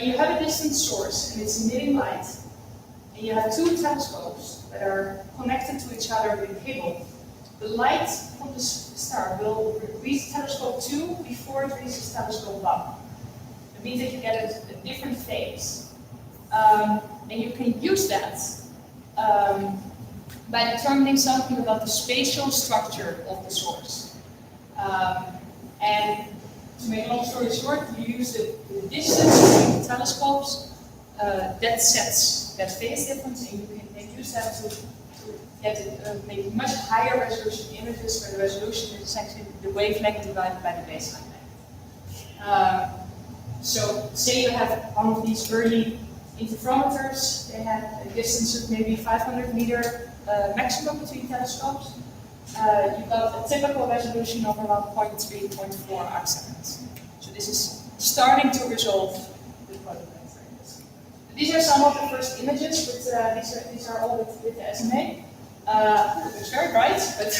when you have a distant source and it's emitting light, and you have two telescopes that are connected to each other with a cable, the light from the star will reach telescope 2 before it reaches telescope 1. It means that you get a different phase. And you can use that by determining something about the spatial structure of the source. And to make a long story short, you use the distance between the telescopes that sets that phase difference, and you can use that to get maybe much higher resolution images where the resolution is actually the wavelength divided by the baseline length. So say you have one of these early interferometers, they have a distance of maybe 500 meter maximum between telescopes. You've got a typical resolution of around 0.3, 0.4 arcseconds. So this is starting to resolve the wavelength ranges. These are some of the first images, but these are all with the SMA. It's very bright, but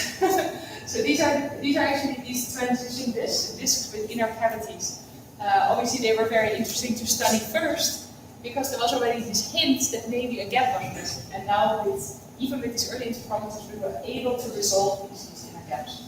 so these are actually these transition discs with inner cavities. Obviously, they were very interesting to study first because there was already this hint that maybe a gap was missing, and now even with these early interferometers, we were able to resolve these inner gaps.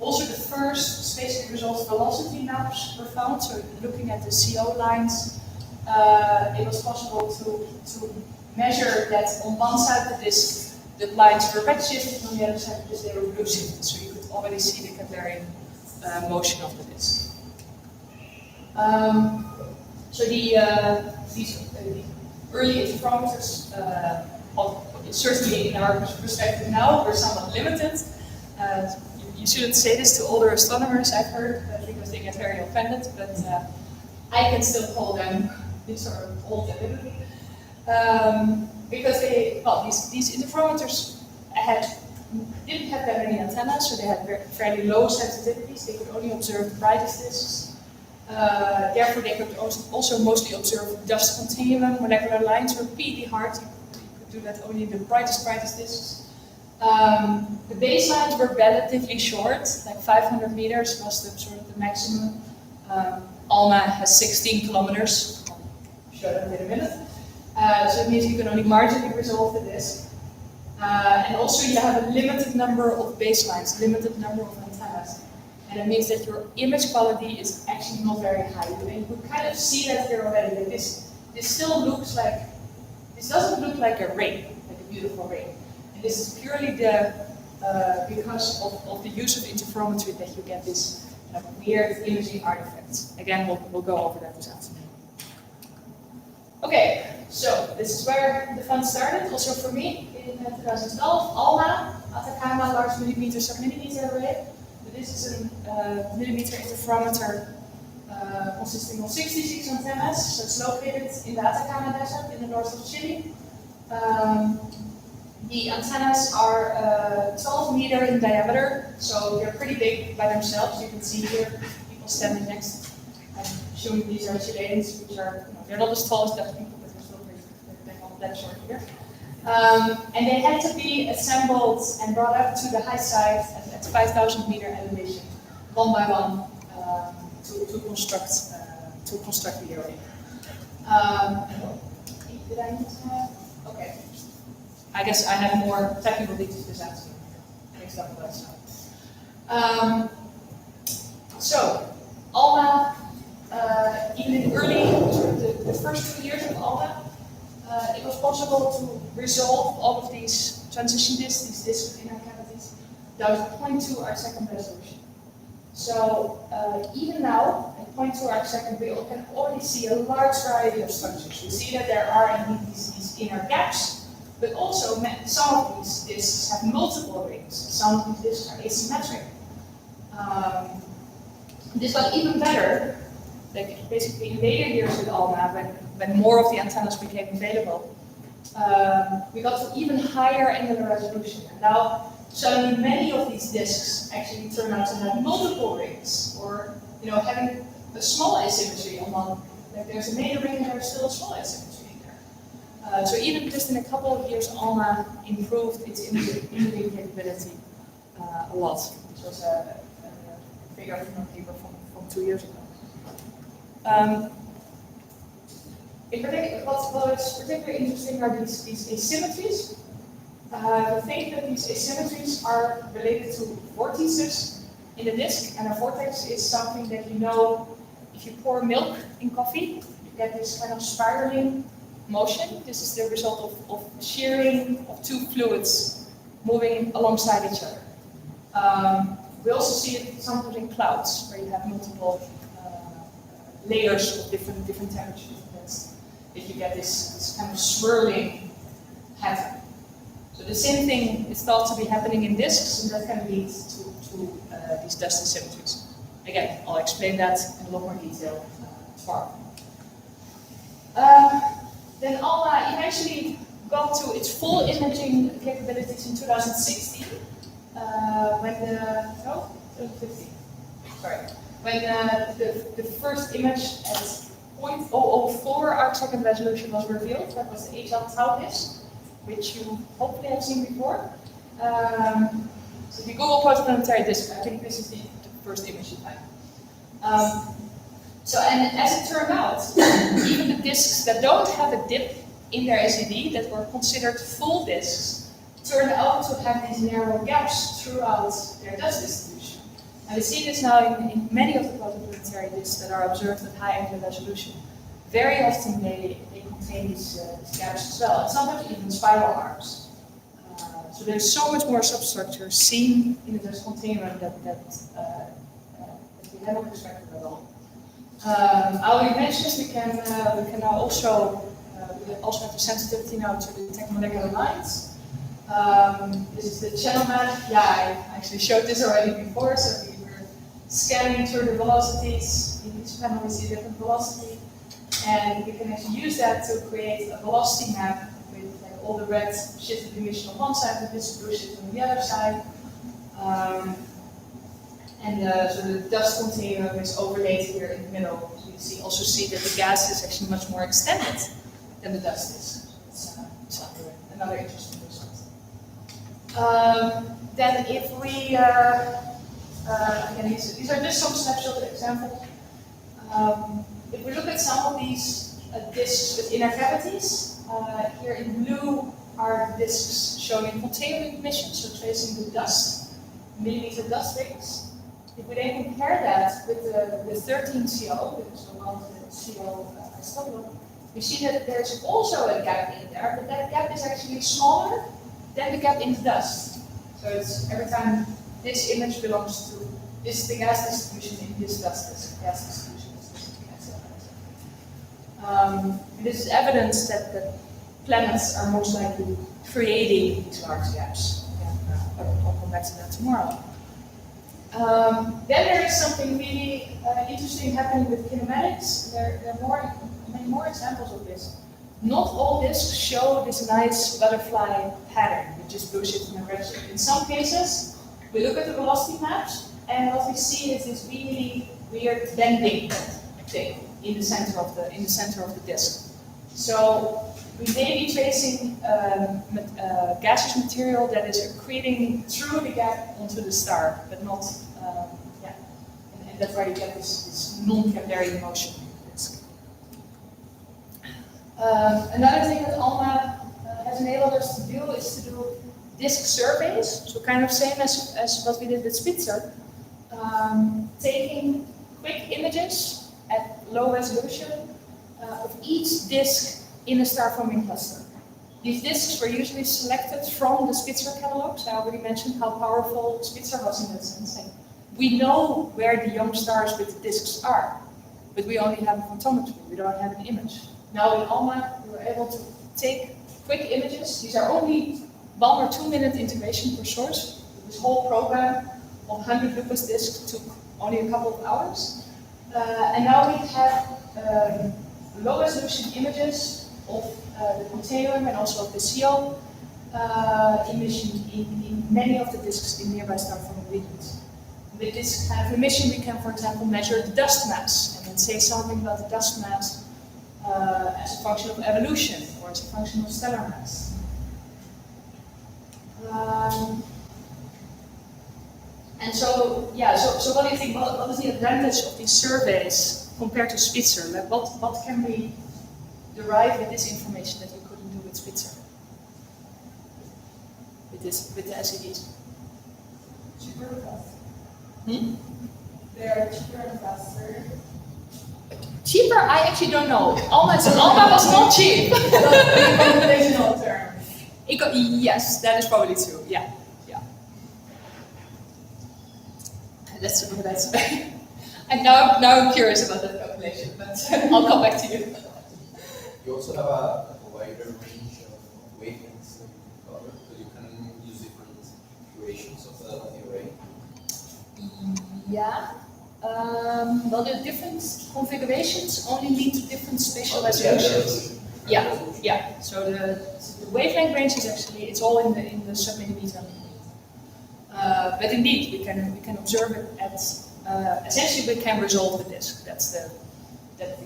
Also, the first spatially resolved velocity maps were found. So, looking at the CO lines, it was possible to measure that on one side of the disk the lines were redshifted, on the other side because they were blue shifted. So you could already see the Keplerian motion of the disk. So these early interferometers, certainly in our perspective now, were somewhat limited. You shouldn't say this to older astronomers, I've heard, because they get very offended, but I can still call them these are old and limited. Because these interferometers didn't have that many antennas, so they had fairly low sensitivities. They could only observe the brightest disks. Therefore, they could also mostly observe dust continuum molecular lines were really hard. You could do that only in the brightest disks. The baselines were relatively short, like 500 meters was the maximum. ALMA has 16 kilometers. I'll show that in a minute. So it means you can only marginally resolve the disk. And also you have a limited number of baselines, limited number of antennas. And it means that your image quality is actually not very high. You could kind of see that here already. That this still looks like, this doesn't look like a ring, like a beautiful ring. And this is purely because of the use of interferometry that you get this weird imaging artifacts. Again, we'll go over that this afternoon. Okay, so this is where the fun started, also for me, in 2012. ALMA, Atacama Large Millimeter Submillimeter Array. So this is a millimeter interferometer consisting of 66 antennas. So it's located in the Atacama Desert in the north of Chile. The antennas are 12 meters in diameter, so they're pretty big by themselves. You can see here people standing next. I'm showing these are Chileans, which are, they're not as tall as Dutch people, but they're still pretty, they're not that short here. And they had to be assembled and brought up to the high side at 5,000 meter elevation, one by one, to construct the array. Did I need to have? Okay. I guess I have more technical details this afternoon. Next up about stuff. So, ALMA, even in early, the first 2 years of ALMA, it was possible to resolve all of these transition disks, these disks with inner cavities, down to 0.2 arcsecond resolution. So even now, at 0.2 arcsecond, we can already see a large variety of structures. We see that there are indeed these inner gaps, but also some of these disks have multiple rings. Some of these disks are asymmetric. This got even better, like basically in later years with ALMA, when more of the antennas became available. We got to even higher angular resolution. And now suddenly many of these disks actually turn out to have multiple rings, or having a small asymmetry on one. Like there's a major ring and there's still a small asymmetry in there. So even just in a couple of years, ALMA improved its imaging capability a lot. This was a figure from a paper from 2 years ago. In particular, what's particularly interesting are these asymmetries. We think that these asymmetries are related to vortices in the disk, and a vortex is something that you know if you pour milk in coffee, you get this kind of spiraling motion. This is the result of shearing of two fluids moving alongside each other. We also see it sometimes in clouds, where you have multiple layers of different temperatures. If you get this kind of swirling pattern. So the same thing is thought to be happening in disks, and that can lead to these dust asymmetries. Again, I'll explain that in a lot more detail tomorrow. Then ALMA eventually got to its full imaging capabilities in 2016, when the first image at 0.004 arcsecond resolution was revealed. That was the HL tau disk, which you hopefully have seen before. So if you Google protoplanetary disk, I think this is the first image you find. And as it turned out, even the disks that don't have a dip in their SED, that were considered full disks, turned out to have these narrow gaps throughout their dust distribution. And we see this now in many of the protoplanetary disks that are observed at high angular resolution. Very often they contain these gaps as well, and sometimes even spiral arcs. So there's so much more substructure seen in the dust continuum that we haven't expected at all. I already mentioned this. We can now also have the sensitivity now to detect molecular lines. This is the channel map. Yeah, I actually showed this already before. So we were scanning through the velocities. In each panel we see a different velocity, and we can actually use that to create a velocity map with all the red shifted emission on one side, the blue shift on the other side. So the dust continuum is overlaid here in the middle. So you also see that the gas is actually much more extended than the dust is. It's another interesting result. Then if we, again, these are just some snapshot examples. If we look at some of these disks with inner cavities, here in blue are disks showing continuum emissions, so tracing the dust, millimeter dust rings. If we then compare that with the 13 CO, so one the CO AstroTwinCoLO, we see that there's also a gap in there, but that gap is actually smaller than the gap in the dust. So it's every time this image belongs to this is the gas distribution in this dust is the gas distribution. This is evidence that planets are most likely creating these large gaps. I'll come back to that tomorrow. Then there is something really interesting happening with kinematics. There are many more examples of this. Not all disks show this nice butterfly pattern with just blue shift and red shift. In some cases, we look at the velocity maps, and what we see is this really weird bending thing in the center of the disk. So we may be tracing gaseous material that is accreting through the gap onto the star, but not, and that's why you get this non-capillary motion in the disk. Another thing that ALMA has enabled us to do is to do disk surveys, so kind of same as what we did with Spitzer, taking quick images at low resolution of each disk in a star-forming cluster. These disks were usually selected from the Spitzer catalogs. I already mentioned how powerful Spitzer was in that sense. And we know where the young stars with the disks are, but we only have a photometry, we don't have an image. Now in ALMA, we were able to take quick images. These are only 1 or 2 minute integration per source. This whole program of 100 lupus disks took only a couple of hours. And now we have low resolution images of the continuum and also of the CO emission in many of the disks in nearby star-forming regions. With this kind of emission, we can, for example, measure the dust mass and then say something about the dust mass as a function of evolution or as a function of stellar mass. And so what do you think? What is the advantage of these surveys compared to Spitzer? Like what can we derive with this information that you couldn't do with Spitzer. With the SEDs. Cheaper or faster? Hmm? They are cheaper and faster. Cheaper? I actually don't know. Alma was not cheap. In computational terms. Yes, that is probably true. Yeah. That's. And now I'm curious about that calculation, but I'll come back to you. You also have a wider range of wavelengths that you can cover, so you can use different configurations of the array. Yeah. Well, the different configurations only lead to different spatial resolutions. Yeah. So the wavelength range is actually it's all in the sub-millimeter. But indeed, we can observe it at essentially we can resolve the disk. That's the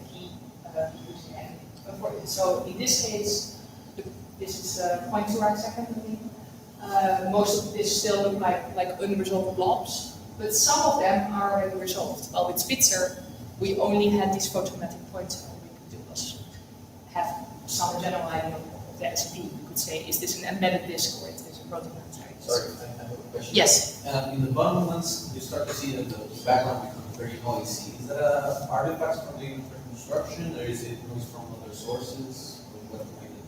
key. So in this case, this is 0.2 arcsecond. Most of this still look like unresolved blobs, but some of them are already resolved. Well, with Spitzer, we only had these photometric points. All we could do was have some general idea of the SED. We could say, is this an embedded disk or is this a protometric disk? Sorry, I have a question. Yes. In the bottom ones, you start to see that the background becomes very noisy. Is that an artifact from the construction, or is it noise from other sources?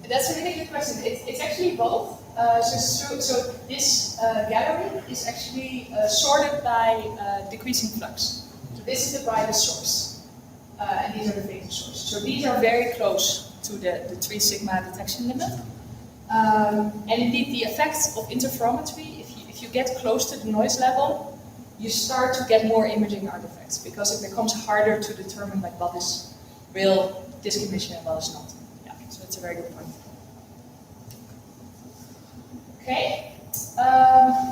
That's a really good question. It's actually both. So this gallery is actually sorted by decreasing flux. So this is the brightest source, and these are the faintest sources. So these are very close to the 3 sigma detection limit. And indeed, the effects of interferometry, if you get close to the noise level, you start to get more imaging artifacts because it becomes harder to determine like what is real disk emission and what is not. Yeah, so it's a very good point. Okay,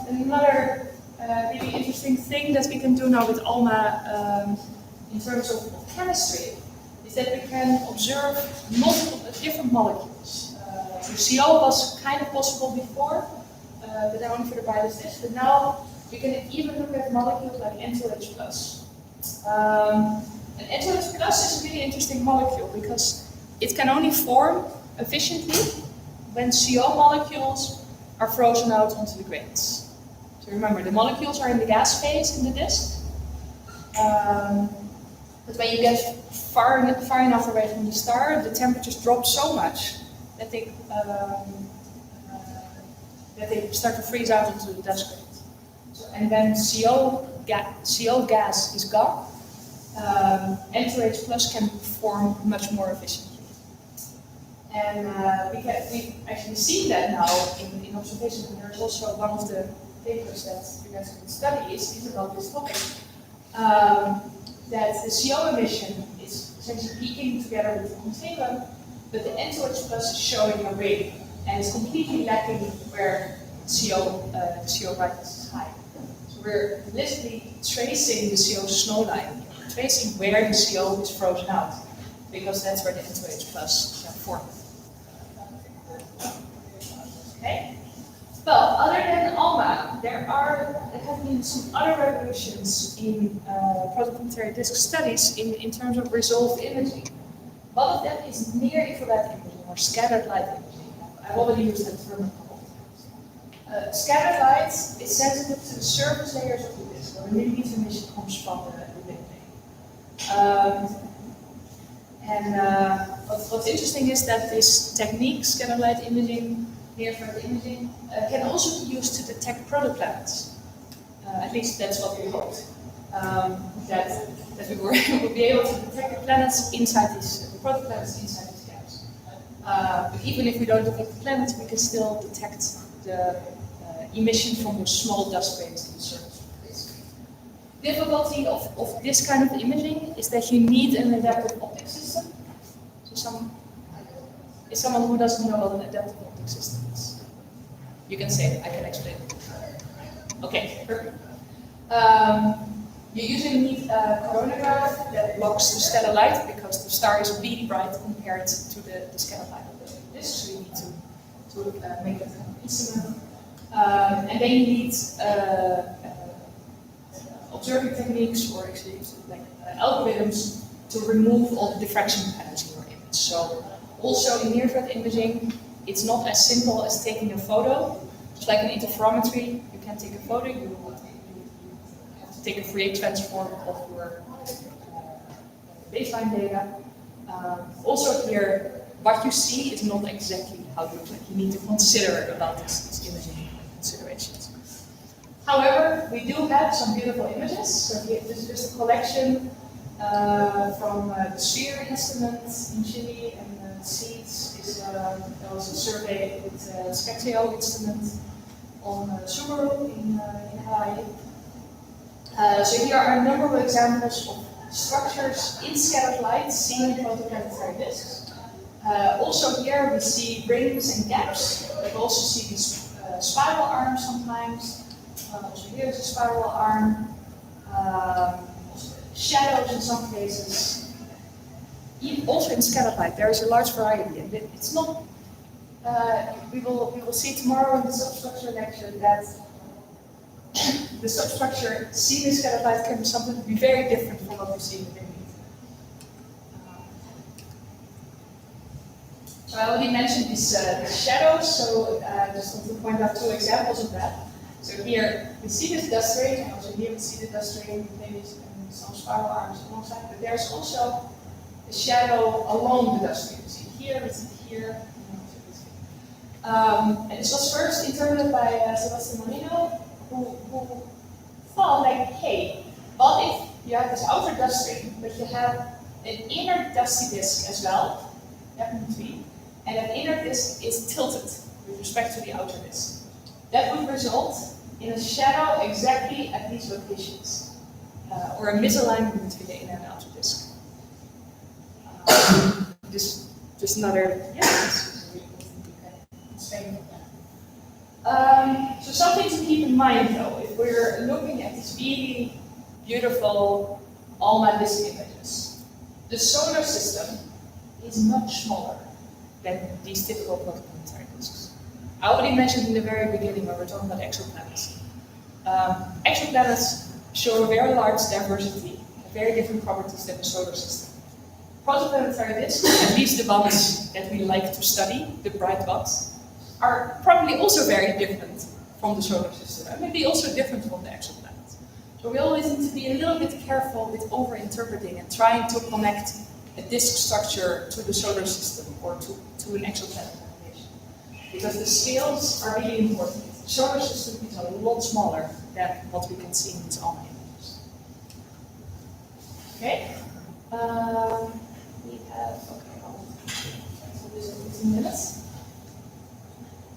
another really interesting thing that we can do now with ALMA in terms of chemistry is that we can observe multiple different molecules. So CO was kind of possible before, but then only for the brightest disk. But now we can even look at molecules like N2H+. And N2H+ is a really interesting molecule because it can only form efficiently when CO molecules are frozen out onto the grains. So remember, the molecules are in the gas phase in the disk. But when you get far enough away from the star, the temperatures drop so much that they start to freeze out into the dust grains. So, and then CO gas is gone, N2H+ can form much more efficiently. And we've actually seen that now in observations, and there's also one of the papers that you guys can study is about this topic, that the CO emission is essentially peaking together with the continuum, but the N2H+ is showing a ring, and it's completely lacking where the CO brightness is high. So we're literally tracing the CO snow line, tracing where the CO is frozen out, because that's where the N2H+ can form. Okay. Well, other than ALMA, there have been some other revolutions in protoplanetary disk studies in terms of resolved imaging. One of them is near infrared imaging or scattered light imaging. I've already used that term a couple of times. Scattered light is sensitive to the surface layers of the disk, where the millimeter emission comes from the mid plane. What's interesting is that this technique, scattered light imaging, near-infrared imaging, can also be used to detect protoplanets. At least that's what we hoped. That we will be able to detect the planets inside the protoplanets inside these gaps. But even if we don't detect the planets, we can still detect the emission from the small dust grains in the surface of the disk. Difficulty of this kind of imaging is that you need an adaptive optic system. So someone who doesn't know what an adaptive optic system is. You can say it, I can explain it. Okay, perfect. You usually need a coronagraph that blocks the stellar light because the star is really bright compared to the scatter light of the disk, so you need to make that kind of instrument. And then you need observing techniques or actually like algorithms to remove all the diffraction patterns in your image. So Also in near-infrared imaging, it's not as simple as taking a photo. Just like in interferometry, you can take a photo, you have to take a Fourier transform of your baseline data. Also here, what you see is not exactly how you look like. You need to consider about these imaging considerations. However, we do have some beautiful images. So here, this is just a collection from the SPHERE instrument in Chile, and SEEDS there was a survey with SCAXIO instrument on Subaru in Hawaii. So here are a number of examples of structures in scattered light seen in photoplanetary disks. Also here we see rings and gaps. We also see these spiral arms sometimes. Also here is a spiral arm. Also shadows in some cases. Also in scattered light, there is a large variety, and it's not. We will see tomorrow in the substructure lecture that the substructure seen in scattered light can sometimes be very different from what we see in the image. So I already mentioned these shadows, so just want to point out two examples of that. So here we see this dust ring, and also here we see the dust ring, maybe some spiral arms alongside, but there's also a shadow along the dust ring. We see here, we see here. And this was first interpreted by Sebastian Marino, who thought like, hey, what if you have this outer dust ring, but you have an inner dusty disk as well, in between, and that inner disk is tilted with respect to the outer disk. That would result in a shadow exactly at these locations, or a misalignment between the inner and outer disk. Just another, so something to keep in mind though, if we're looking at these really beautiful ALMA disk images, the solar system is much smaller than these typical protoplanetary disks. I already mentioned in the very beginning when we're talking about exoplanets. Exoplanets show a very large diversity, very different properties than the solar system. Protoplanetary disks, at least the ones that we like to study, the bright ones, are probably also very different from the solar system, and maybe also different from the exoplanets. So we always need to be a little bit careful with over-interpreting and trying to connect a disk structure to the solar system or to an exoplanet application. Because the scales are really important. The solar system is a lot smaller than what we can see in these ALMA images. Okay? We have, okay, I'll do this in 15 minutes.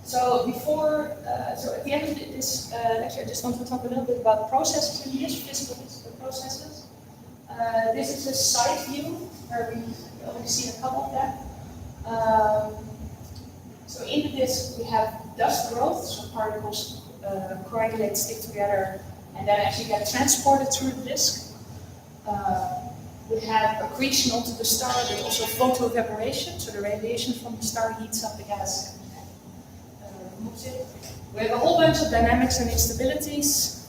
So before, so at the end of this lecture, I just want to talk a little bit about processes in this, physical processes. This is a side view where we already see a couple of them. So in the disk we have dust growth, so particles coagulate, stick together, and then actually get transported through the disk. We have accretion onto the star, but also photoevaporation, so the radiation from the star heats up the gas and moves it. We have a whole bunch of dynamics and instabilities.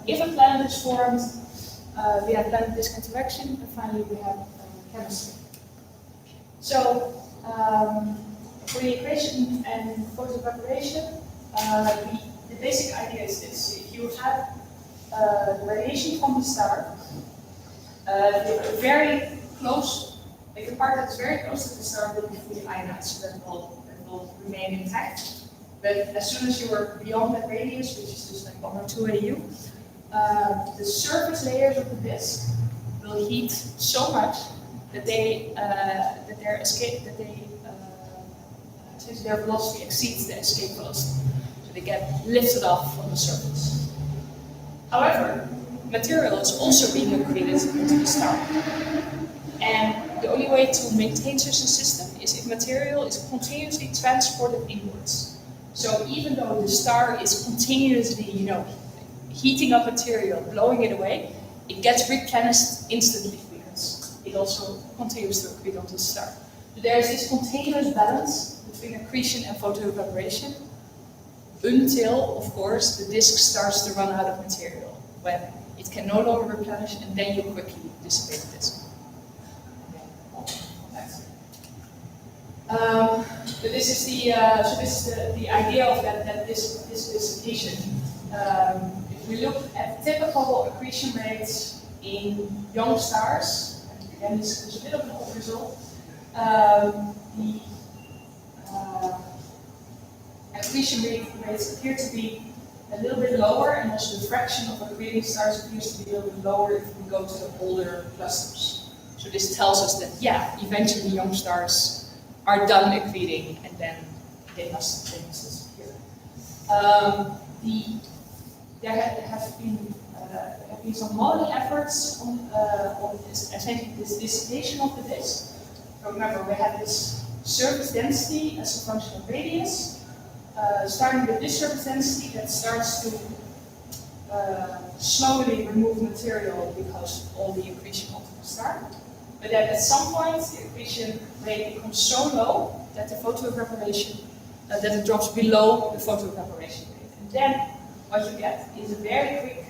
If a planet is formed, we have planet-disk interaction, and finally we have chemistry. So, for the accretion and photoevaporation, the basic idea is this. If you have the radiation from the star, very close, like the part that's very close to the star will be fully ionized, so that will remain intact. But as soon as you are beyond that radius, which is just like 1 or 2 AU, the surface layers of the disk will heat so much that since their velocity exceeds the escape velocity, so they get lifted off from the surface. However, material is also being accreted into the star, and the only way to maintain such a system is if material is continuously transported inwards. So even though the star is continuously, heating up material, blowing it away, it gets replenished instantly because it also continues to accrete onto the star. So there's this continuous balance between accretion and photoevaporation until, of course, the disk starts to run out of material, when it can no longer replenish, and then you quickly dissipate the disk. But this is the idea of this dissipation. If we look at typical accretion rates in young stars, and again this is a bit of an old result, the accretion rates appear to be a little bit lower, and also the fraction of accreting stars appears to be a little bit lower if we go to the older clusters. So this tells us that, yeah, eventually young stars are done accreting, and then they must disappear. There have been some modeling efforts on essentially this dissipation of the disk. So remember, we have this surface density as a function of radius. Starting with this surface density that starts to slowly remove material because of all the accretion onto the star. But then at some point the accretion rate becomes so low that the photoevaporation, that it drops below the photoevaporation rate. And then what you get is a very quick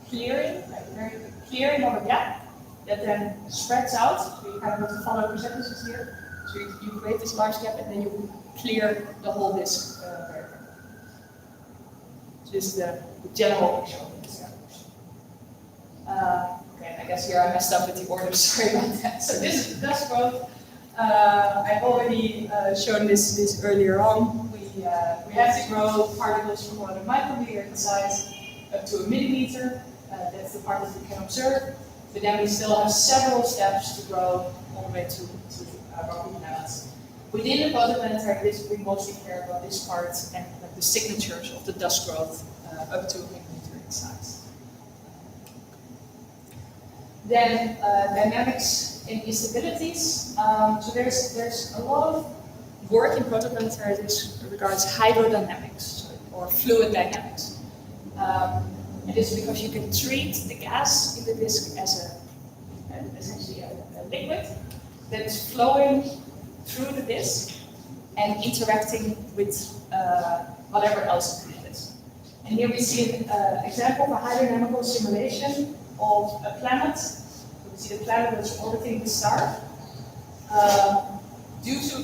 clearing, like a very quick clearing of a gap that then spreads out. So you kind of have to follow percentages here. So you create this large gap and then you clear the whole disk very quickly. So this is the general picture of this distribution. Okay, I guess here I messed up with the order, sorry about that. So this is the dust growth. I've already shown this earlier on. We have to grow particles from 1 micrometer in size up to 1 millimeter. That's the part that we can observe. But then we still have several steps to grow all the way to rocky planets. Within the photoplanetary disk, we mostly care about this part and like the signatures of the dust growth up to 1 millimeter in size. Then dynamics and instabilities. So there's a lot of work in protoplanetary disks regards hydrodynamics or fluid dynamics. And this is because you can treat the gas in the disk as essentially a liquid that is flowing through the disk and interacting with whatever else in the disk. And here we see an example of a hydrodynamical simulation of a planet. So we see the planet that's orbiting the star. Due to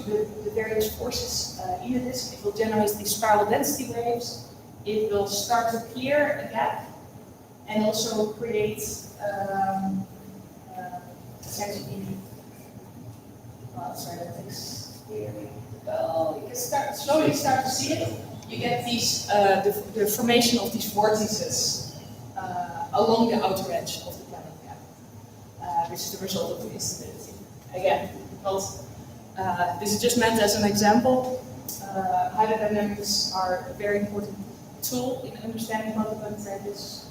the various forces in the disk, it will generate these spiral density waves. It will start to clear a gap and also create essentially. Sorry, that takes here. Well, you can slowly start to see it. You get these the formation of these vortices along the outer edge of the planet gap, which is the result of the instability. Again, this is just meant as an example. Hydrodynamics are a very important tool in understanding protoplanetary disks.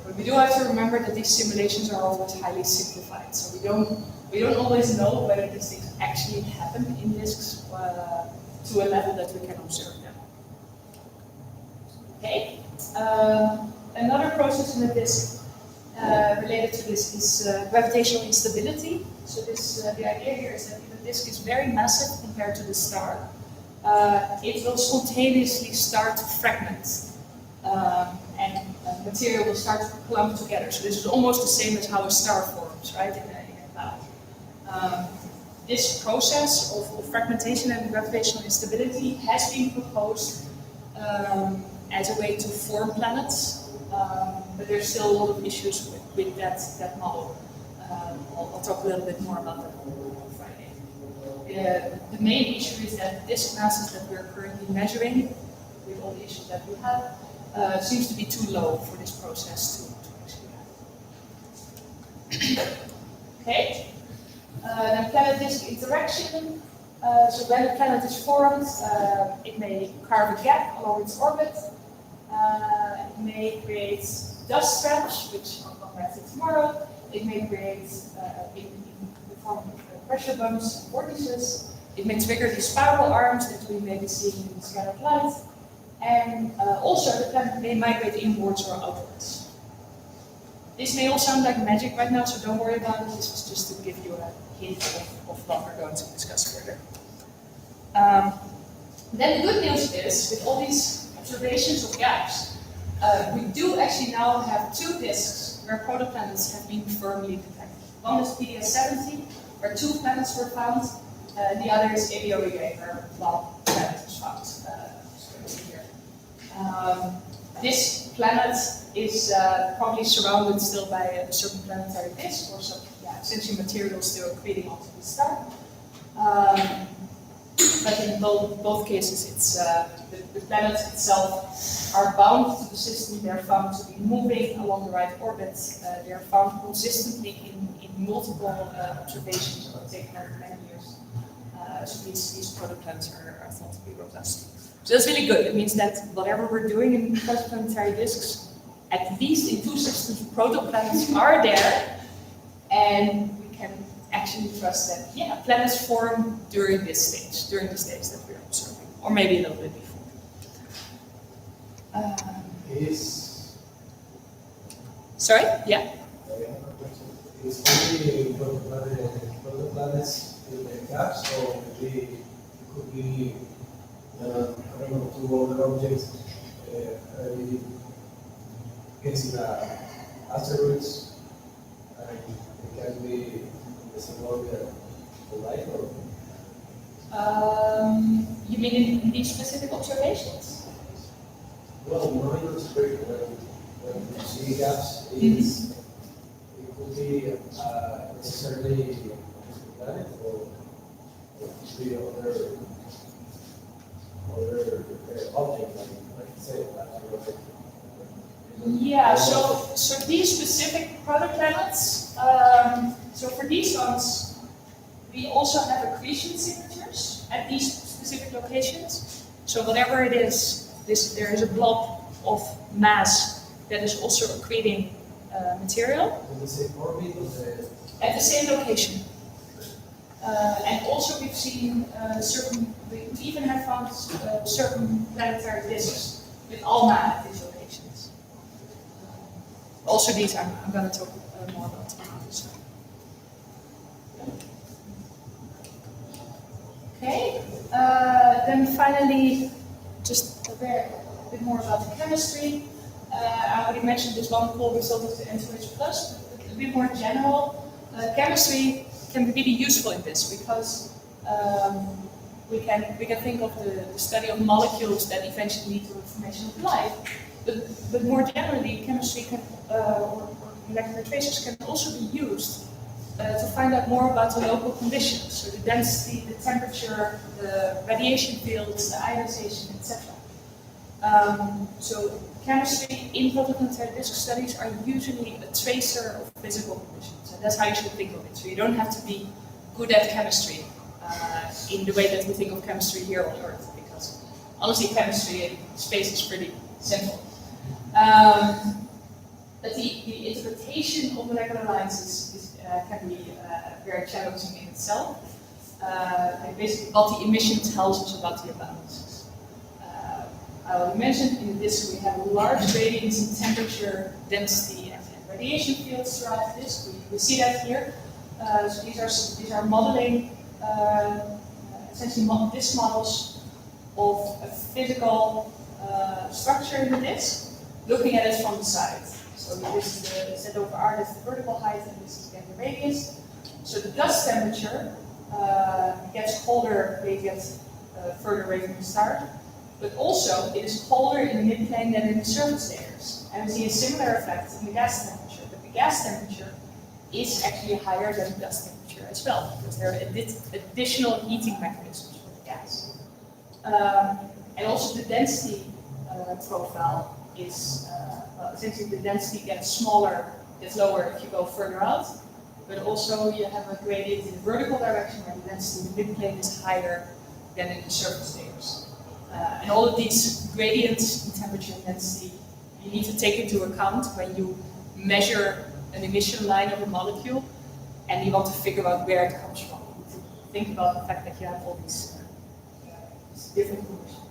But we do have to remember that these simulations are always highly simplified, so we don't always know whether these things actually happen in disks to a level that we can observe them. Okay. Another process in the disk related to this is gravitational instability. So the idea here is that if a disk is very massive compared to the star, it will spontaneously start to fragment, and material will start to clump together. So this is almost the same as how a star forms, right, in a cloud. This process of fragmentation and gravitational instability has been proposed as a way to form planets, but there's still a lot of issues with that model. I'll talk a little bit more about that on Friday. The main issue is that the disk masses that we're currently measuring, with all the issues that we have, seems to be too low for this process to actually happen. Okay. Then planet-disk interaction. So when a planet is formed, it may carve a gap along its orbit. It may create dust traps, which I'll come back to tomorrow. It may create in the form of pressure bumps and vortices. It may trigger these spiral arms that we may be seeing in the scattered light. And also the planet may migrate inwards or outwards. This may all sound like magic right now, so don't worry about it. This is just to give you a hint of what we're going to discuss further. Then the good news is, with all these observations of gaps, we do actually now have 2 disks where protoplanets have been firmly detected. One is PDS 70, where 2 planets were found, The other is ABOEA, where well, planet was found. Here. This planet is probably surrounded still by a certain planetary disk, or some essentially material still accreting onto the star. But in both cases, it's the planets itself are bound to the system. They're found to be moving along the right orbit. They're found consistently in multiple observations that take many years. So these protoplanets are thought to be robust. So that's really good. It means that whatever we're doing in protoplanetary disks, at least in 2 systems, protoplanets are there, and we can actually trust that, planets form during the stage that we're observing, or maybe a little bit before. Sorry? Yeah? Is only protoplanets in the gaps, or maybe it could be, I don't know, 2 other objects, guessing asteroids, and it can be in the same orbit of light, or? You mean in these specific observations? Well, mine is very, when you see gaps, it could be necessarily a planet, or it could be other object, like you say, asteroid. Yeah, so these specific protoplanets, so for these ones, we also have accretion signatures at these specific locations. So whatever it is, there is a blob of mass that is also accreting material. In the same orbit, at the same location. And also we've seen we even have found certain planetary disks with ALMA at these locations. Also these I'm going to talk more about tomorrow. So. Okay, then finally, just a bit more about the chemistry. I already mentioned this one cool result of the N2H+, but a bit more general. Chemistry can be really useful in this because we can think of the study of molecules that eventually lead to the formation of life. But more generally, chemistry can, or molecular tracers can also be used to find out more about the local conditions, so the density, the temperature, the radiation fields, the ionization, etc. So chemistry in protoplanetary disk studies are usually a tracer of physical conditions, and that's how you should think of it. So you don't have to be good at chemistry in the way that we think of chemistry here on Earth, because honestly, chemistry in space is pretty simple. But the interpretation of molecular lines can be very challenging in itself. And basically, what the emission tells us about the imbalances. I already mentioned in the disk we have large gradients in temperature, density, and radiation fields throughout the disk. We see that here. So these are modeling, essentially disk models of a physical structure in the disk, looking at it from the side. So this is the Z over R, that's the vertical height, and this is again the radius. So the dust temperature gets colder, they get further away from the start. But also, it is colder in the midplane than in the surface layers. And we see a similar effect in the gas temperature. But the gas temperature is actually higher than the dust temperature as well, because there are additional heating mechanisms for the gas. And also the density profile is, essentially the density gets smaller, gets lower if you go further out. But also you have a gradient in the vertical direction where the density in the midplane is higher than in the surface layers. And all of these gradients in temperature and density you need to take into account when you measure an emission line of a molecule and you want to figure out where it comes from. You need to think about the fact that you have all these different conditions.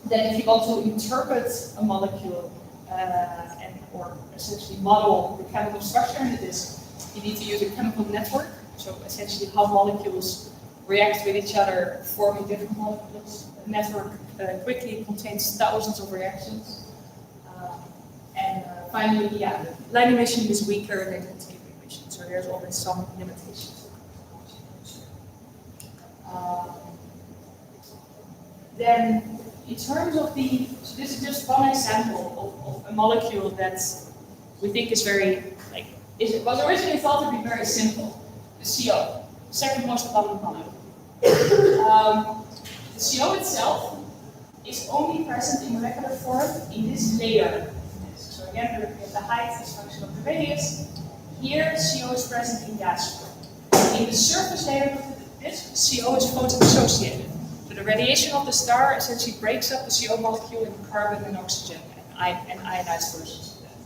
Then if you want to interpret a molecule or essentially model the chemical structure in the disk, you need to use a chemical network. So essentially how molecules react with each other, forming different molecules. The network quickly contains thousands of reactions. And finally, the line emission is weaker than continuum emission, so there's always some limitations. then in terms of the, so this is just one example of a molecule that we think is very, like, it was originally thought to be very simple, the CO, second most abundant molecule. The CO itself is only present in molecular form in this layer. So again, we have the height as a function of the radius. Here, CO is present in gas form. In the surface layer of the disk, CO is photon-associated. So the radiation of the star essentially breaks up the CO molecule into carbon and oxygen and ionized versions of that.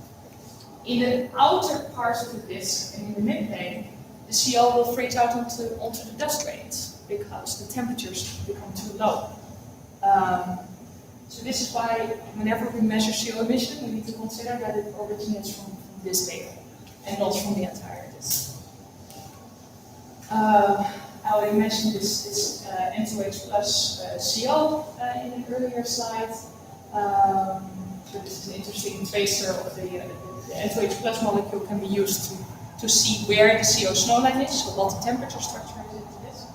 In the outer parts of the disk and in the midplane, the CO will freeze out onto the dust grains because the temperatures become too low. So this is why whenever we measure CO emission, we need to consider that it originates from this layer and not from the entire disk. I already mentioned this N2H plus CO in an earlier slide. So this is an interesting tracer of the N2H plus molecule can be used to see where the CO snow line is, so what the temperature structure is into this.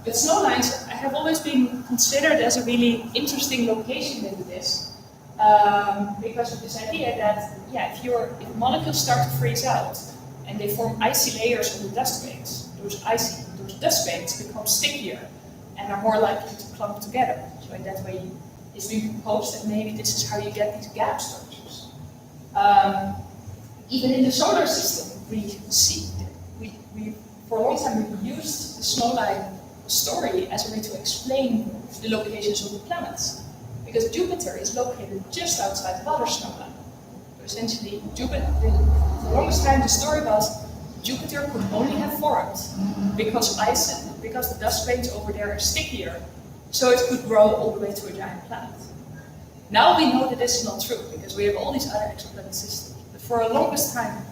But snow lines have always been considered as a really interesting location in the disk because of this idea that, yeah, if molecules start to freeze out and they form icy layers on the dust grains, those dust grains become stickier and are more likely to clump together. So in that way, it's been proposed that maybe this is how you get these gap structures. Even in the solar system, we see we for a long time we used the snowline story as a way to explain the locations of the planets, because Jupiter is located just outside the other snowline. So essentially, Jupiter, for the longest time, the story was Jupiter could only have formed because the dust grains over there are stickier, so it could grow all the way to a giant planet. Now we know that this is not true because we have all these other exoplanet systems. But for the longest time,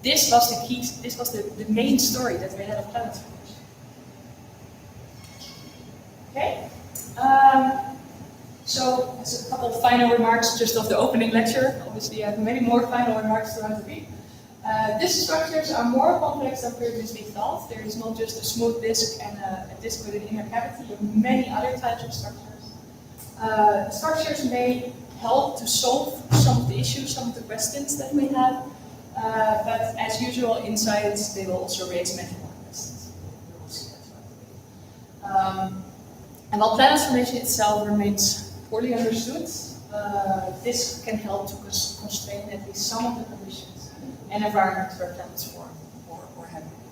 this was the key. This was the main story that we had of planet formation. Okay. So, as a couple of final remarks just of the opening lecture. Obviously, I have many more final remarks throughout the week. These structures are more complex than previously thought. There is not just a smooth disk and a disk with an inner cavity, but many other types of structures. Structures may help to solve some of the issues, some of the questions that we have, but as usual in science, they will also raise many more questions. And while planet formation itself remains poorly understood, this can help to constrain at least some of the conditions and environments where planets form or have been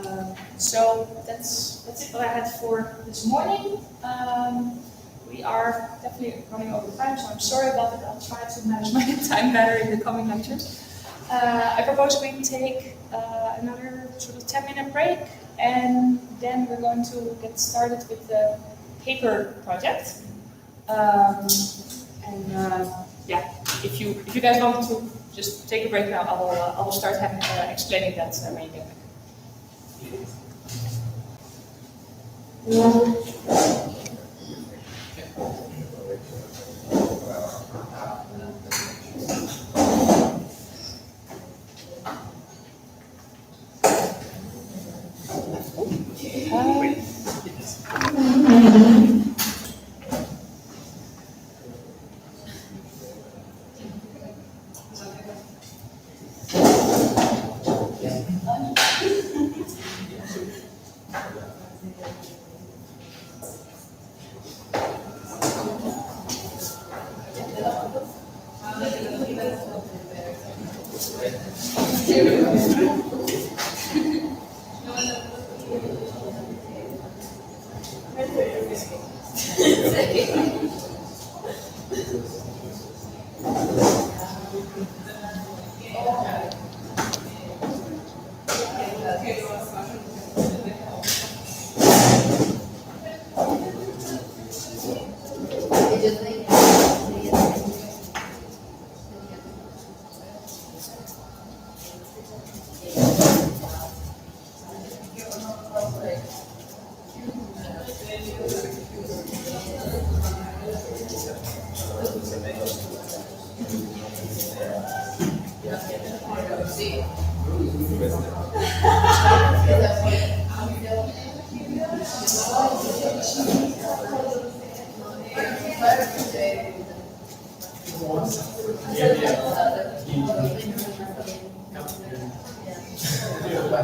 formed. So that's it what I had for this morning. We are definitely running over time, so I'm sorry about it. I'll try to manage my time better in the coming lectures. I propose we take another sort of 10-minute break, and then we're going to get started with the paper project. Yeah, if you guys want to just take a break now, I will start explaining that when you get back.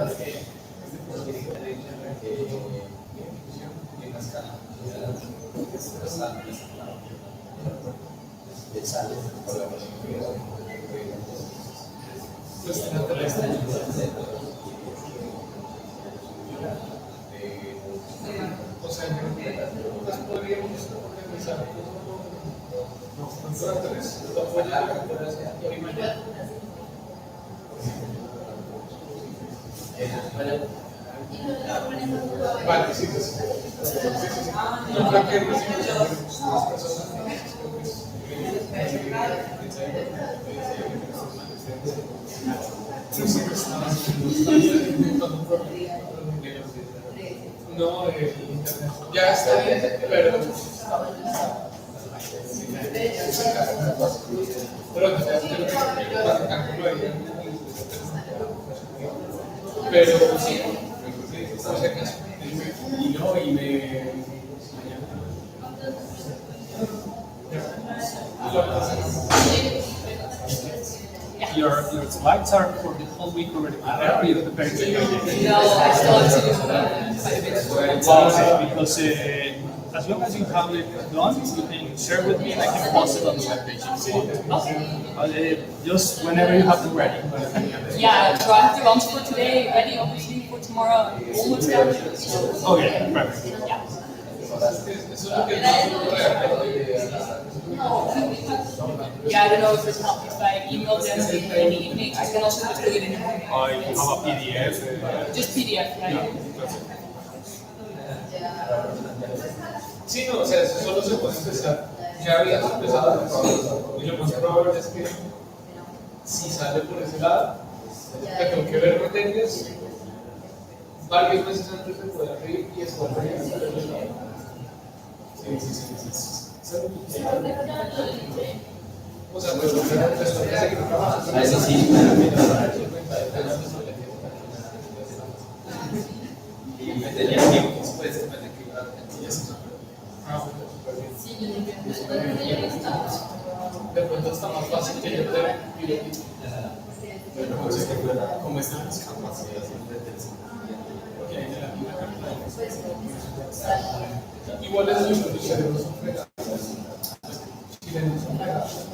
O sea, pues podríamos organizar hoy mañana. Vale, sí, sí. Yo creo que las personas no, ya está bien, pero pero sí, por si acaso. Y no, y me Your slides are for the whole week already prepared, or you're preparing the day? No, I still have to do quite a bit. Okay, because as long as you have it done, you can share with me and I can post it on the webpage if you want. Okay. Just whenever you have them ready. Yeah, so I have the ones for today ready, obviously, for tomorrow. Almost done. So, Okay, perfect. yeah. Yeah, I don't know if it's helpful if I email them in the evening. I can also just do it in the morning. Or if you have a PDF. Just PDF, right? sí, no, o sea, eso solo se puede empezar. Ya habías empezado y lo más probable es que si sale por ese lado, te tengo que ver materias varios meses antes de poder abrir y escoger el lado. Sí. O sea, pues Eso sí, y me tenía tiempo después de que iba de pronto está más fácil que yo te pido. como están las capacidades Igual es muy cerebros son fregados. Chilenos son fregados.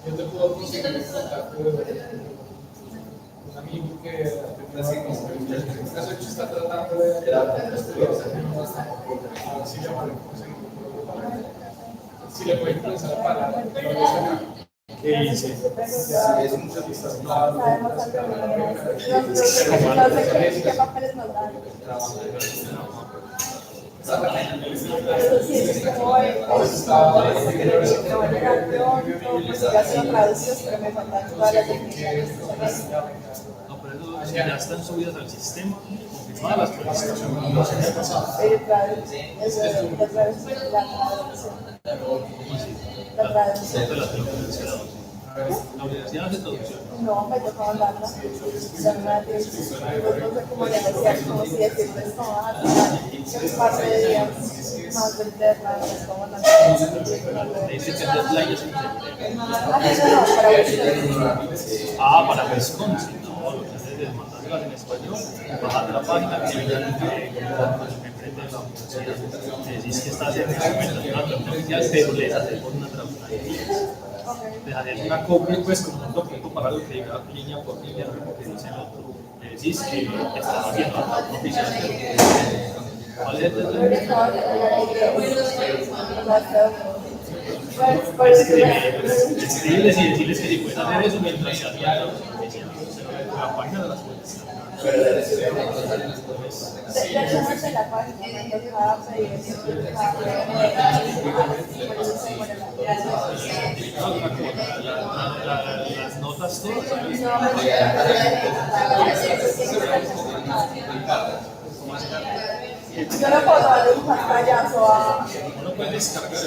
Yo te puedo conseguir el contacto de un amigo que está tratando de si le puede comenzar a parar. ¿Qué dice? es mucha distancia. No sé qué papeles nos dan. Pero sí, es como investigación, traducciones, pero me faltan todas las definiciones. No, pero eso ya están subidas al sistema, confirmadas las preguntas. La traducción. De la traducción. La universidad hace traducción. No, me tocó hablarla. No sé cómo negociar, como si decirles, no, es parte de días más del deadline, es como la Le dice que el deadline es un para Wisconsin, no, lo que haces es mandarlas en español, bajar la página que viene enfrente de la universidad. Le decís que estás en una traducción, pero le haces una traducción. Dejarías una copia, pues, como un documento para lo que diga línea por línea, lo que dice el otro. Le decís que estás haciendo la oficial. ¿Cuál es el deadline? Escribirles y decirles que si pueden hacer eso mientras se hacía la página de las cuentas. Las notas todas. Yo no puedo darle un pantallazo a... Uno puede descargar el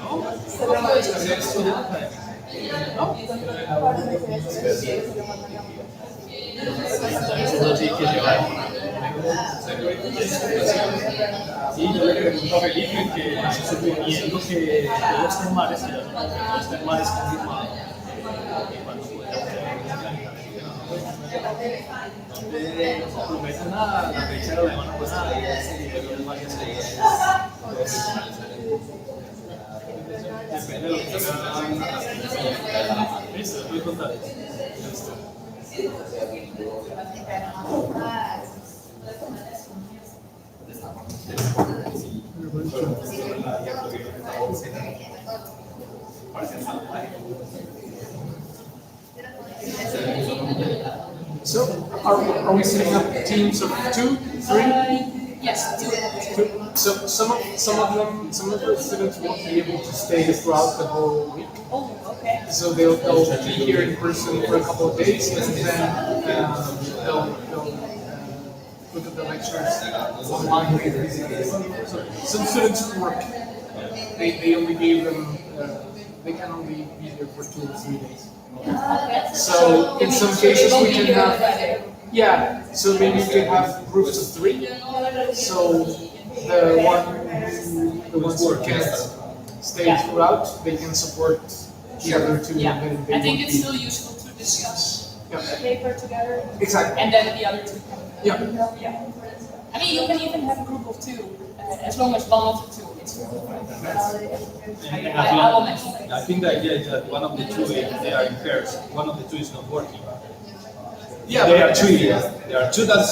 ¿no? Se lo mando. Descargar esto de la academia. Eso sí que lleva. Sí, yo le pregunto a Felipe que suponiendo que todos estén males, que ya no estén males confirmados, cuando pueda hacer No promete nada, la fecha de la semana pasada y varias cosas. Depende de lo que hagan. Listo, voy a contar. Listo. So, are we setting up teams of 2, 3? Yes, 2. So some of the students won't be able to stay throughout the whole week. Oh, okay. So they'll be here in person for a couple of days, and then they'll look at the lectures online later. So some students work. They only gave them. They can only be here for 2 or 3 days. So in some cases we can have. Yeah, so maybe we can have groups of 3. So the ones who can't stay throughout, they can support the other 2. Yeah, And they I think won't it's be- still useful to discuss Yeah. the paper together, Exactly. and then the other 2 can. Yeah. Yeah. I mean, you can even have a group of 2, as long as one of the 2 is. I will mention that. I think the idea is that one of the two, if they are in pairs, one of the two is not working. Yeah, There are but- 3. There are 2 that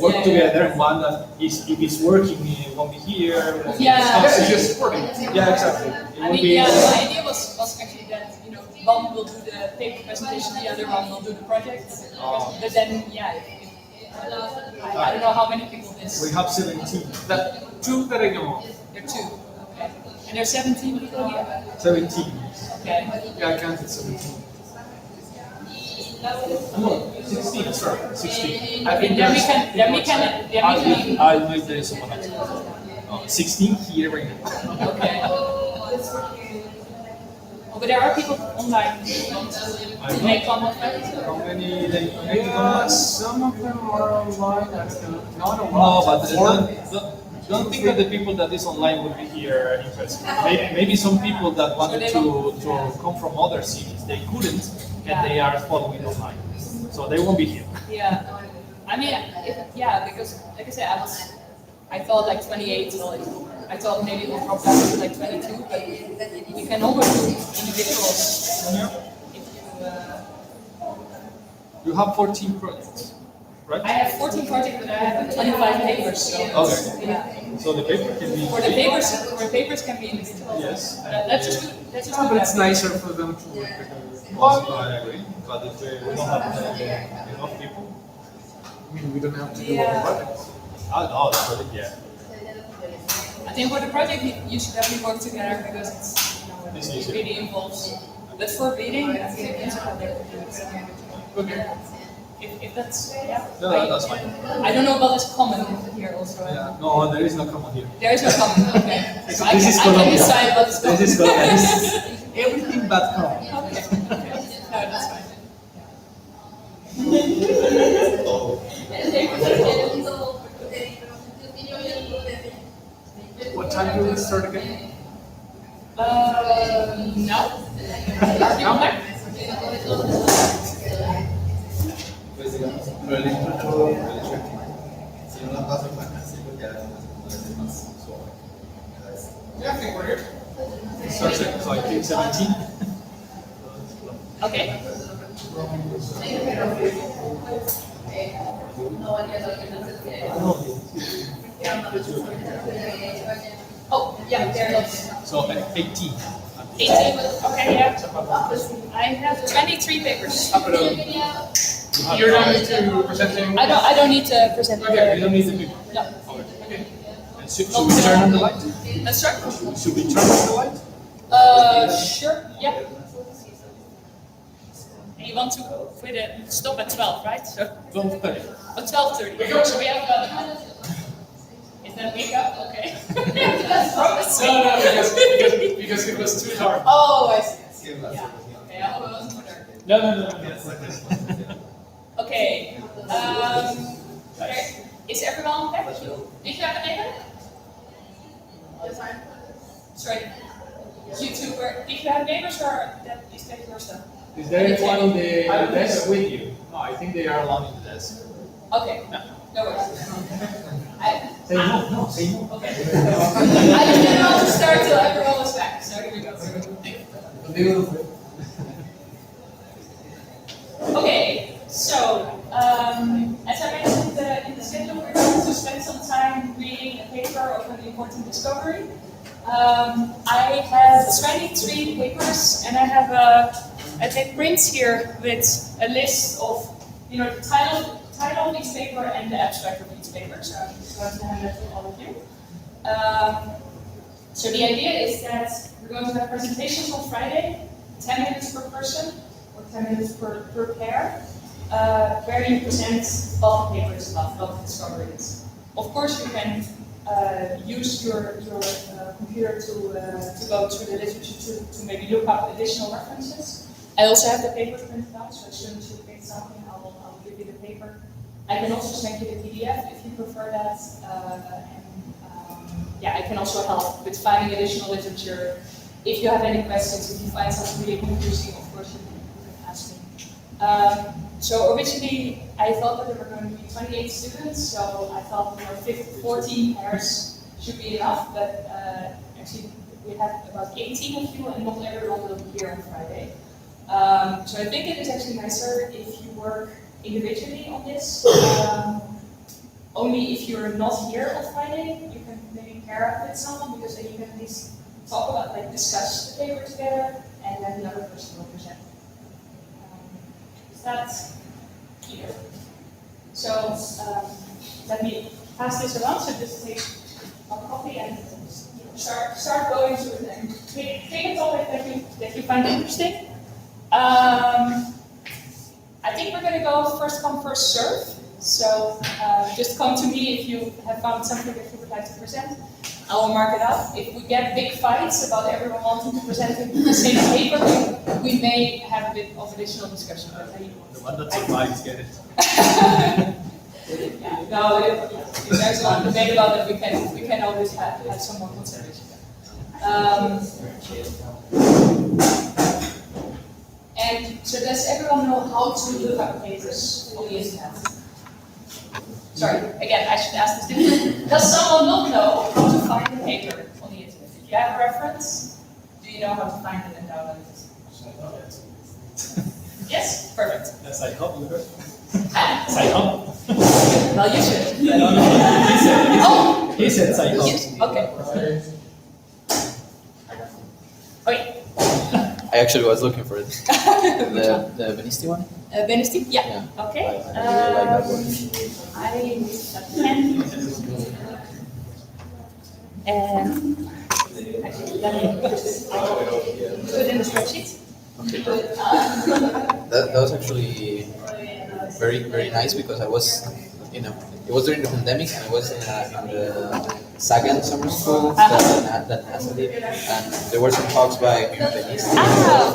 work together, and one that is, if it's working, it won't be here. Won't be Yeah. discussing. It's just supporting. Yeah, exactly. It I will mean, be. yeah, my idea was actually that, one will do the paper presentation, the other one will do the project. But then, yeah, I don't know how many people this. We have 17. That 2 that I know of. There are 2. Okay. And there are 17 people here. 17. Okay. Yeah, I counted 17. No, 16. Sorry, 16. I think Then we there's- can. I'll make the someone else. 16 here right now. Okay. Oh, but there are people online who want to make one of them. How many they Yeah, some of them are online. I don't know. Not a No, lot. but Or- don't think that the people that is online will be here in person. Maybe some people that wanted to come from other cities, they couldn't, and they are following online. So they won't be here. Yeah. I mean, because like I said, I thought like 28. So I thought maybe it would drop down to like 22, but you can always do individuals. If You have 14 projects, right? I have 14 projects, but I have 25 papers. So Okay. yeah. So the paper can be. For the papers can be individual. Yes. Let's just Yeah, do but it's that. nicer for them to work together. I agree. But if we don't have enough people, I mean, we don't have to do all the projects. oh, that's really, yeah. I think for the project you should definitely work together because It's it easier. really involves. But for reading, I think it's how they would do it. Okay. If that's No, that's fine. I don't know what is common here also. Yeah. No, there is no common here. There is no common. Okay. So I This can, is I can Colombia. decide what is common. This is Colombia. This is everything but common. Okay. No, that's fine. What time do we start again? No. Are you on there? Pues digamos, lo eléctrico, si uno pasa por acá, sí, pues ya es más suave. Yeah, I think we're here. So I think 17. Okay. Oh, yeah, there it is. So 18. 18. Okay, yeah. I have 23 papers. You're not need to present any. I don't need to present Okay, we the. don't need the people. No. Okay. And should we turn on the light? Let's start. Should we turn on the light? Sure. Yeah. And you want to stop at 12, right? So. 12:30. Oh, 12:30. So we have about a minute. Is that wake up? Okay. No, because it was too dark. Oh, I see. Yeah. Okay, I hope it wasn't too dark. No. Okay. Is everyone back? Did you have a neighbor? Sorry. You two were. Did you have neighbors or that is that your stuff? Is there anyone on the desk with you? No, I think they are along in the desk. Okay, no worries. Say no, say no. Okay. I didn't know to start till everyone was back, so here we go. Okay, so as I mentioned in the schedule, we're going to spend some time reading a paper of an important discovery. I have 23 papers, and I have I take prints here with a list of, the title of each paper and the abstract of each paper. So I'm just going to hand that to all of you. So the idea is that we're going to have presentations on Friday, 10 minutes per person, or 10 minutes per pair, where you present all the papers about all the discoveries. Of course, you can use your computer to go through the literature to maybe look up additional references. I also have the paper printed out, so as soon as you pick something, I'll give you the paper. I can also send you the PDF if you prefer that. I can also help with finding additional literature. If you have any questions, if you find something really confusing, of course you can ask me. So originally, I thought that there were going to be 28 students, so I thought 14 pairs should be enough, but actually we have about 18 of you, and not everyone will be here on Friday. So I think it is actually nicer if you work individually on this. Only if you're not here on Friday, you can maybe pair up with someone, because then you can at least talk about, discuss the paper together, and then the other person will present. Is that clear? So let me pass this around. So just take a copy and start going through it and pick a topic that you find interesting. I think we're going to go first come, first serve. So just come to me if you have found something that you would like to present. I will mark it up. If we get big fights about everyone wanting to present the same paper, we may have a bit of additional discussion. The one that survives, get it. No, if there's a debate about it, we can always have some more consideration. And so does everyone know how to look up papers on the internet? Sorry, again, I should ask this differently. Does someone not know how to find a paper on the internet? If you have a reference, do you know how to find it and download it? Yes? Perfect. Yes, I hope you heard. Huh? I hope. Well, you should. I don't know. Oh! He said I hope. Yes. Okay. Okay. I actually was looking for it. The Benisti one? Benisti? Yeah. Okay. I really like that one. I can. And actually, let me put it in the spreadsheet. Okay, perfect. That was actually very, very nice, because I was, it was during the pandemic, and I was in the Sagan summer school that NASA did, and there were some talks by Benisti.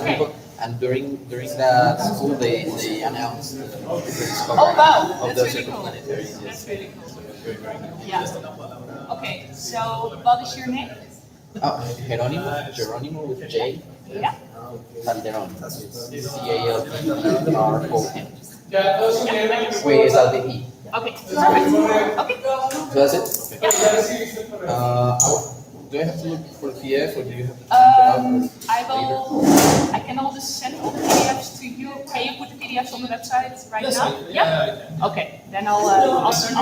Okay. And during that school, they announced the discovery of the circumplanetary. That's really cool. Very, very good. Yeah. Okay, so what is your name? Geronimo with J. Yeah. Calderon. Calderon. Yeah. Wait, is that the E? Okay, perfect. Okay. So that's it? Yeah. Do I have to look for the PDF, or do you have to print it out? I can always send all the PDFs to you. Can you put the PDFs on the website right now? Yeah? Okay, then I'll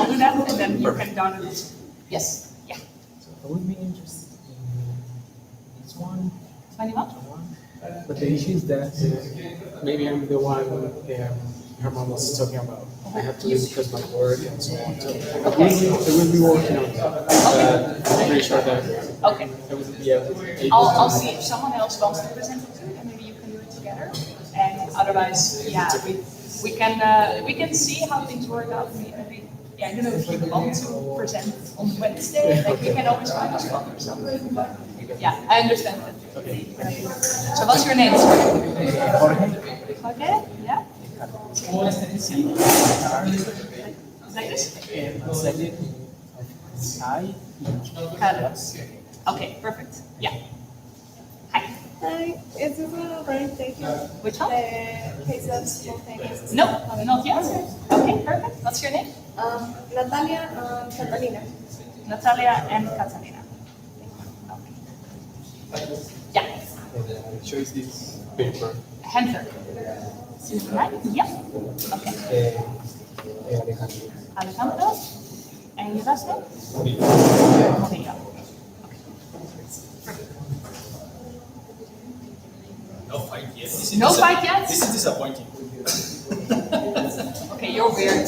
do that, and then you can download it. Yes? Yeah. So I would be interested in this one. 21? But the issue is that maybe I'm the one Herman was talking about. I have to leave because of my work and so on. So I will be working on it. I'm pretty sure that Okay. I will be able to. I'll see if someone else wants to present it too, and maybe you can do it together. And otherwise, yeah, we can see how things work out. I don't know if you want to present on Wednesday, like we can always find a spot or something. But yeah, I understand that. Okay. So what's your name? Jorge. Okay, yeah. Like this? Second. I. Carlos. Okay, perfect. Yeah. Hi. Hi, is this one already taken? Which one? The case of spontaneous. No, not yet. Okay, perfect. What's your name? Natalia and Catalina. Natalia and Catalina. Okay. Yeah, Choose this paper. Hendrik. Right? Yeah. Okay. Alejandro. Alejandro. And your last name? Murillo. No fight yet. This No fight yet? This is disappointing. Okay, you're weird.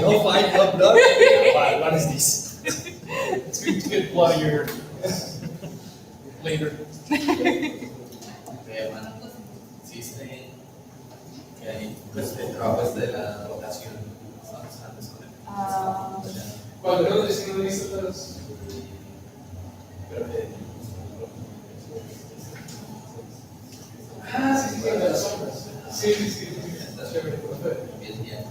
No fight, no blood. What is this? It's going to get bloodier later. Existen que hay trabajos de la votación antes con él. Cuando no decimos listas. Ah, sí, de las sombras. Sí, sí, sí. Está chévere, profe. Bien, bien.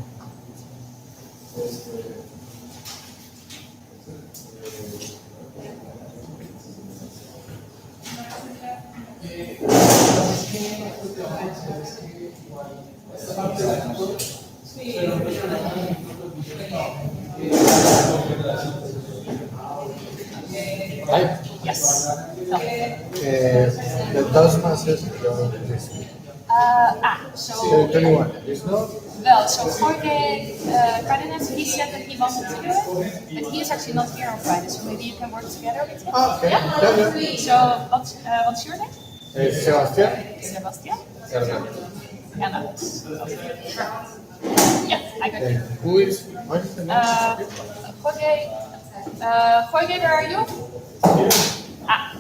Hi. Yes. No. The Toastmasters, So 21. There's no. well, so Jorge Cardenas, he said that he wanted to do it, but he is actually not here on Friday, so maybe you can work together with him. Ah, okay. Yeah. So what's your name? Sebastian. Sebastian. Hernán. And Alex. Yeah, I got you. Who is? What is the name? Jorge. Jorge, where are you? I Ah,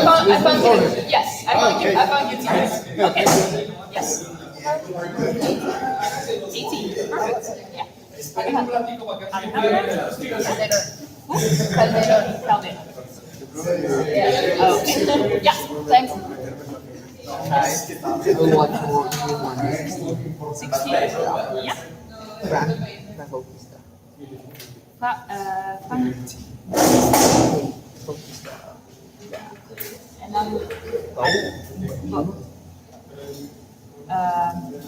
found you. Jorge. Yes, I found you. okay. I found you too. Okay. Yes. 18. Perfect. Yeah. Alejandro. Calderon. Calderon. Okay. Yeah. Thanks. What more 16. Yeah. Frank. Frank. And then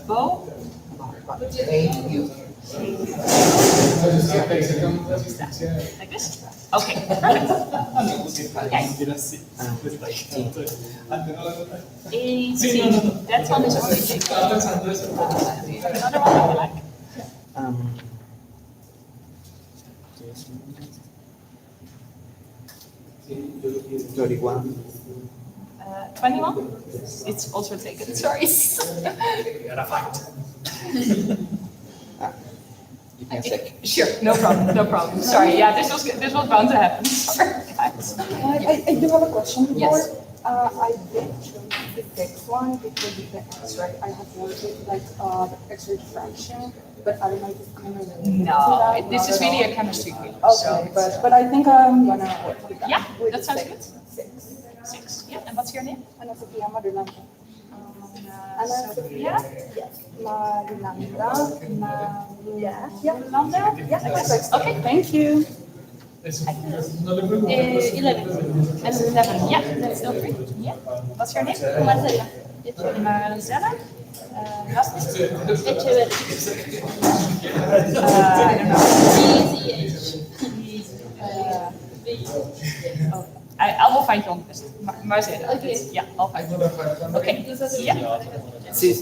Bo. Like this? Okay, perfect. Yes. 18. That one is already taken. Another one I like. Uh, 21? It's also taken, sorry. Sure, no problem, no problem. Sorry, yeah, this was bound to happen. Sorry, guys. I do have a question before. Yes. I did choose the fixed one because of the X-ray. I have worked with like the X-ray diffraction, but I don't know if it's kind of No, this is really a chemistry group. Okay, but I think I'm gonna work with that. Yeah, with that sounds six. good. 6. Yeah, and what's your name? Ana Sofia Marilanda. Ana Sofia? Yes. Marilanda. Yeah. Yeah. Landa? Yeah. Perfect. Okay, thank you. 11. 11. 11, yeah, that's still free. Yeah. What's your name? Marcela. Marcela? Last name? I will find you on the list. Marcela. Okay. Yeah, I'll find you. Okay. Yeah. Sí,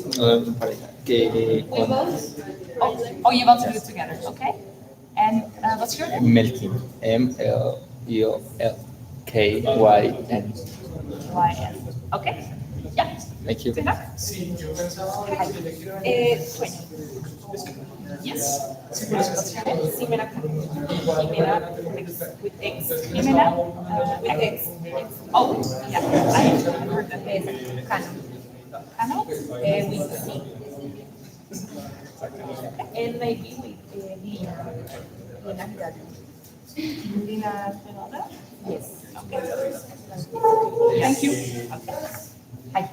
pareja. Que con Oh, you want to do it together? Okay. And what's your name? Melkin. MLEOLKYN. YN. Okay. Yeah. Thank you. Good luck. 20. Yes. What's your name? Ximena. With X. Ximena? With X. Oh, yeah. I heard that. Cano. Cano? With C. And maybe with Lina. Lina Hidalgo. Lina Fernanda? Yes. Okay. Thank you. Okay. Hi.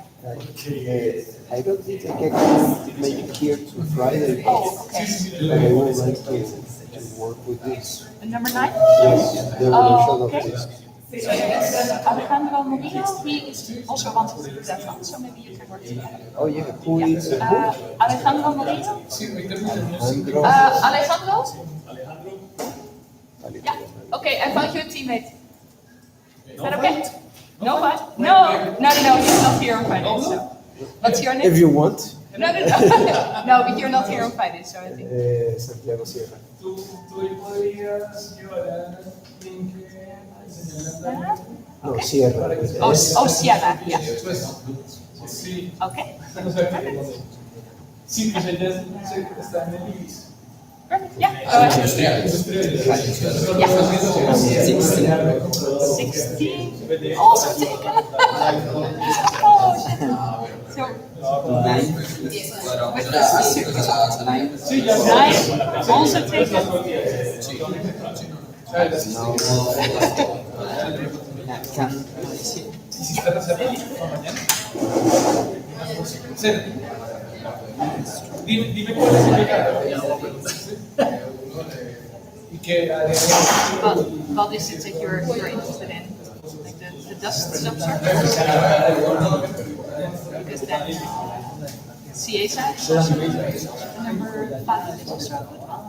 I don't think I can make it here to Friday, Oh, okay. but I would like to work with this. Number 9? Yes, the evolution of okay. this. So there's Alejandro Murillo, he is also wanted to do that one, so maybe you can work together. Oh yeah, who is who? Alejandro Murillo? Alejandro. Alejandro? Yeah, okay, I found you a teammate. Is that okay? No, what? No, he's not here on Friday, so. What's your name? If you want. No, but you're not here on Friday, so I think. Santiago Sierra. Tú ahí podrías llevar a Nienke a enseñarle a No, Sierra. Oh, Sierra, yeah. Sí. Okay. O sea que, sí, pues ella está en el IBIS. Perfect, yeah. Go ahead. Industrial. 16. Also taken. Oh, shit. So, 9. 9. Also taken. No. Can ¿Hiciste reserva para mañana? Sí. Dime cuál es el pecado. Y que What is it that you're interested in? Like the dust substructure? Because then CA number 5 is also a good one.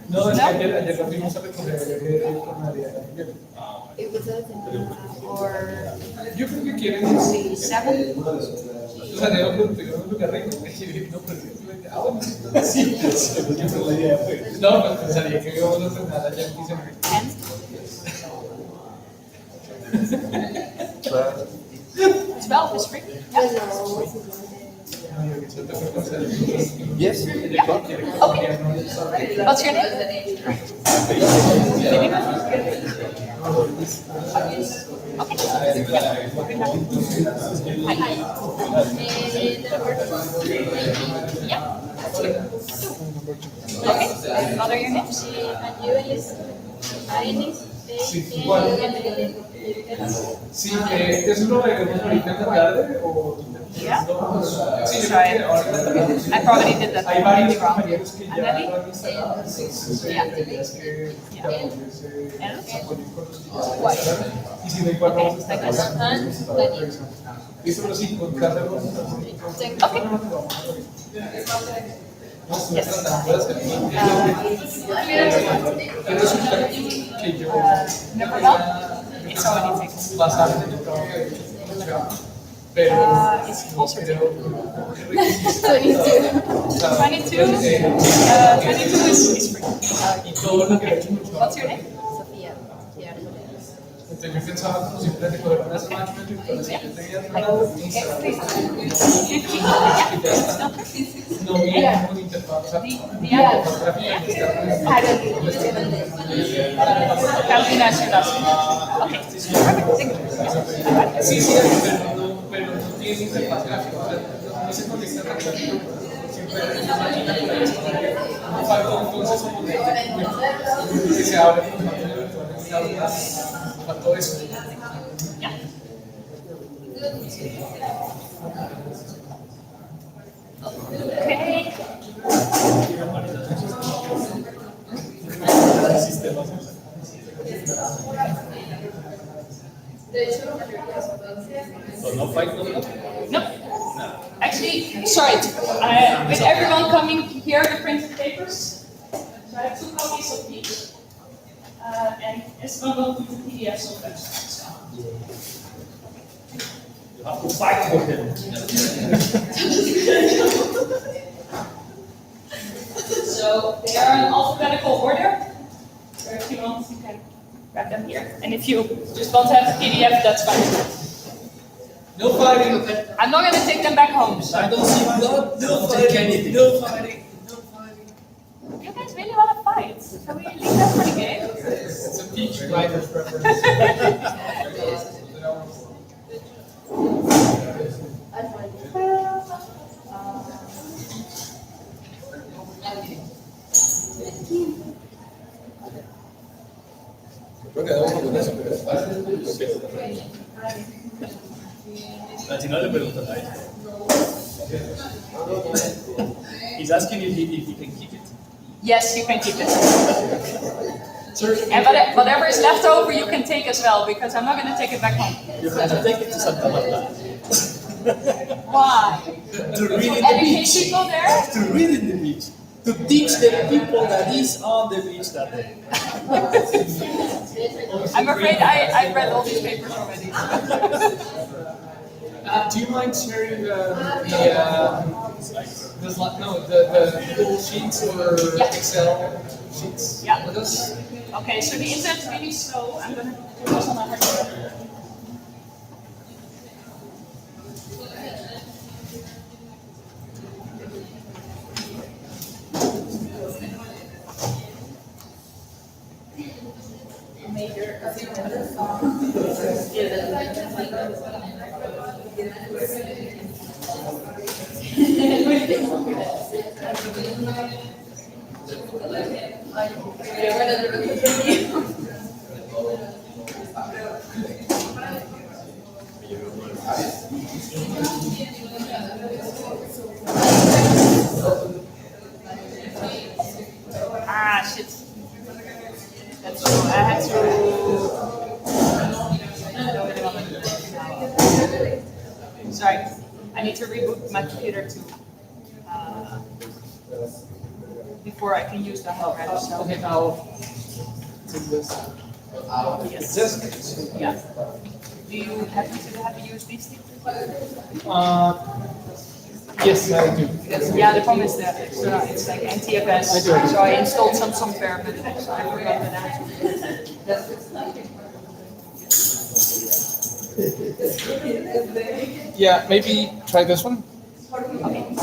No, es que ayer lo fuimos a recoger con María. Or Yo creo que quieren C7? O sea, yo pregunté que no es lo que arreglo. No, pero bueno. Sí, siempre la idea fue. No, pues pensaría que íbamos a terminar allá en 15 minutos. 12 is free? yes. Yeah. Okay. What's your name? Okay. What are your names? Sí, bueno. Sí, ¿eso lo veremos ahorita en la tarde o...? Yeah. Sí, Sorry. I probably did that hay completely varios wrong. compañeros que ya Anneli? lo han instalado. Entonces, tendrías que y si no, igual vamos a estar listo, pero sí, con cada uno. Que resulta que yo Number 1? It's already taken. bastante de trabajo he hecho, pero It's also taken. 22. 22 is free. Y todo lo que he hecho What's your name? entonces yo pensaba como siempre recoger unas máquinas y para siguiente día no viene con interfaz, o sea, sí, pero no tiene interfaz gráfica, o sea, no se conecta rápido. Siempre hay una máquina por ahí disponible. Falta entonces que se abre con máquina virtual. Faltó eso. Okay. No. Actually, sorry. With everyone coming here, the printed papers. So I have 2 copies of these. And Esteban will put the PDFs on the website. You have to fight for them. So they are in alphabetical order. So if you want, you can grab them here. And if you just want to have the PDF, that's fine. No fighting. I'm not going to take them back home. So. I don't see blood. No fighting. No fighting. No fighting. You guys really want to fight? Can we leave that for the game? It's a peach writer's preference. Si no le preguntas a él. He's asking if he can keep it. Yes, you can keep it. And whatever is left over, you can take as well, because I'm not going to take it back home. You have to take it to Santa Marta. Why? To read in the Educate beach. people there? To read in the beach. To teach the people that is on the beach that day. I'm afraid I've read all these papers already. Do you mind sharing the Google Sheets or Excel sheets Yeah. with us? Okay, so the internet's really slow. I'm going to do this on my hard. Ah, shit. That's true. I had to. Sorry. I need to reboot my computer too. Before I can use the help register. Okay, now take this. Yes. Just Yeah. Do you happen to have used these things? yes, I do. Yeah, the problem is that it's like NTFS. So I installed some software, but I forgot that. Yeah, maybe try this one. Okay.